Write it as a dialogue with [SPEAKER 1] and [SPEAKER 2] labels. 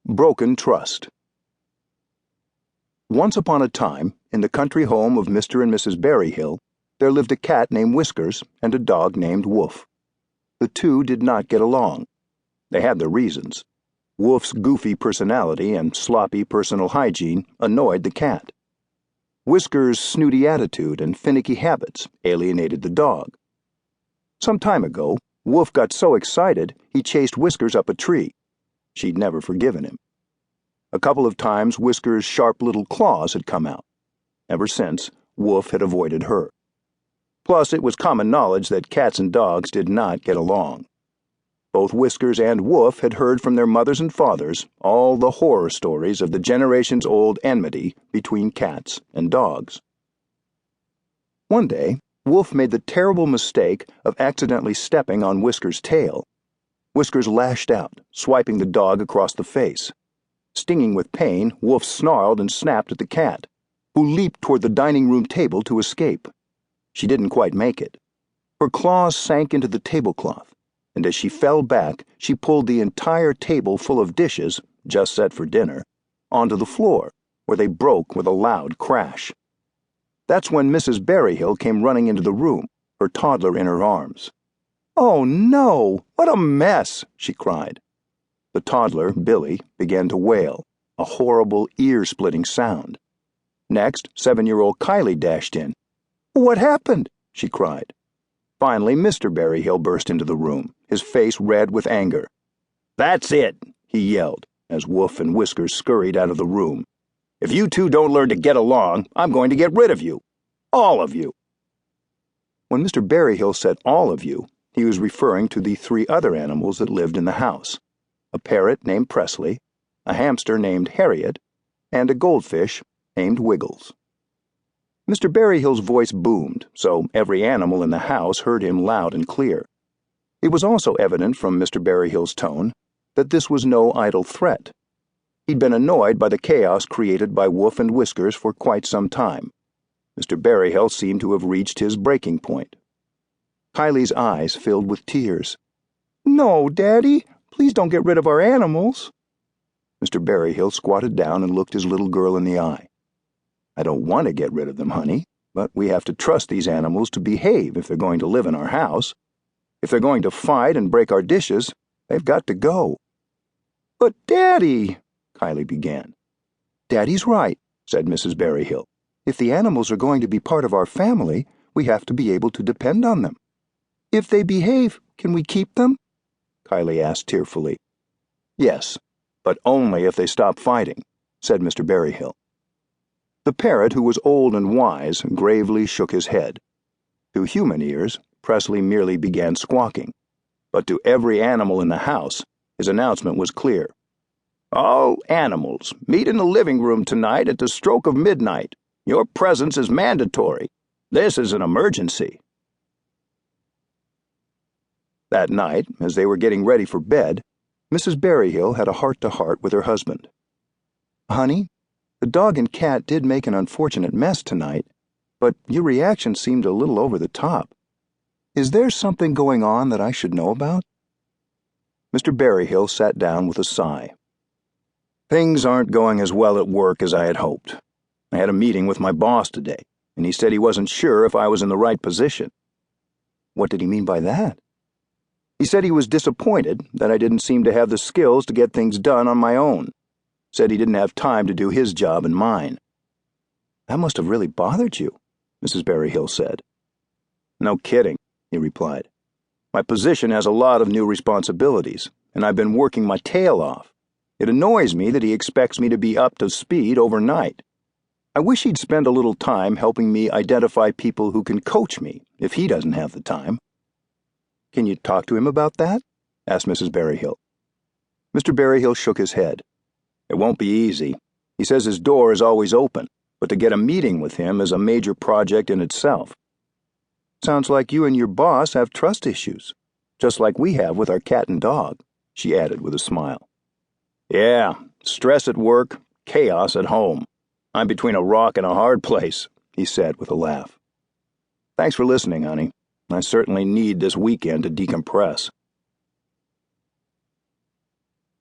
[SPEAKER 1] Broken Trust. Once upon a time, in the country home of Mr. and Mrs. Berryhill, there lived a cat named Whiskers and a dog named Wolf. The two did not get along. They had their reasons. Wolf's goofy personality and sloppy personal hygiene annoyed the cat. Whiskers' snooty attitude and finicky habits alienated the dog. Some time ago, Wolf got so excited he chased Whiskers up a tree. She'd never forgiven him. A couple of times Whiskers' sharp little claws had come out. Ever since, Wolf had avoided her. Plus, it was common knowledge that cats and dogs did not get along. Both Whiskers and Wolf had heard from their mothers and fathers all the horror stories of the generations-old enmity between cats and dogs. One day, Wolf made the terrible mistake of accidentally stepping on Whiskers' tail. Whiskers lashed out, swiping the dog across the face. Stinging with pain, Wolf snarled and snapped at the cat, who leaped toward the dining room table to escape. She didn't quite make it. Her claws sank into the tablecloth, and as she fell back, she pulled the entire table full of dishes, just set for dinner, onto the floor, where they broke with a loud crash. That's when Mrs. Berryhill came running into the room, her toddler in her arms. "Oh, no! What a mess!" she cried. The toddler, Billy, began to wail, a horrible, ear-splitting sound. Next, 7-year-old Kylie dashed in. "What happened?" she cried. Finally, Mr. Berryhill burst into the room, his face red with anger. "That's it," he yelled, as Wolf and Whiskers scurried out of the room. "If you two don't learn to get along, I'm going to get rid of you. All of you." When Mr. Berryhill said all of you, he was referring to the 3 other animals that lived in the house: a parrot named Presley, a hamster named Harriet, and a goldfish named Wiggles. Mr. Berryhill's voice boomed, so every animal in the house heard him loud and clear. It was also evident from Mr. Berryhill's tone that this was no idle threat. He'd been annoyed by the chaos created by Wolf and Whiskers for quite some time. Mr. Berryhill seemed to have reached his breaking point. Kylie's eyes filled with tears. "No, Daddy, please don't get rid of our animals." Mr. Berryhill squatted down and looked his little girl in the eye. "I don't want to get rid of them, honey, but we have to trust these animals to behave if they're going to live in our house. If they're going to fight and break our dishes, they've got to go." "But, Daddy," Kylie began. "Daddy's right," said Mrs. Berryhill. "If the animals are going to be part of our family, we have to be able to depend on them." "If they behave, can we keep them?" Kylie asked tearfully. "Yes, but only if they stop fighting," said Mr. Berryhill. The parrot, who was old and wise, gravely shook his head. To human ears, Presley merely began squawking, but to every animal in the house, his announcement was clear. "All animals, meet in the living room tonight at the stroke of midnight. Your presence is mandatory. This is an emergency." That night, as they were getting ready for bed, Mrs. Berryhill had a heart-to-heart with her husband. "Honey, the dog and cat did make an unfortunate mess tonight, but your reaction seemed a little over the top. Is there something going on that I should know about?" Mr. Berryhill sat down with a sigh. "Things aren't going as well at work as I had hoped. I had a meeting with my boss today, and he said he wasn't sure if I was in the right position." "What did he mean by that?" "He said he was disappointed that I didn't seem to have the skills to get things done on my own. Said he didn't have time to do his job and mine." "That must have really bothered you," Mrs. Berryhill said. "No kidding," he replied. "My position has a lot of new responsibilities, and I've been working my tail off. It annoys me that he expects me to be up to speed overnight. I wish he'd spend a little time helping me identify people who can coach me if he doesn't have the time." "Can you talk to him about that?" asked Mrs. Berryhill. Mr. Berryhill shook his head. "It won't be easy. He says his door is always open, but to get a meeting with him is a major project in itself." "Sounds like you and your boss have trust issues, just like we have with our cat and dog," she added with a smile. "Yeah, stress at work, chaos at home. I'm between a rock and a hard place," he said with a laugh. "Thanks for listening, honey. I certainly need this weekend to decompress."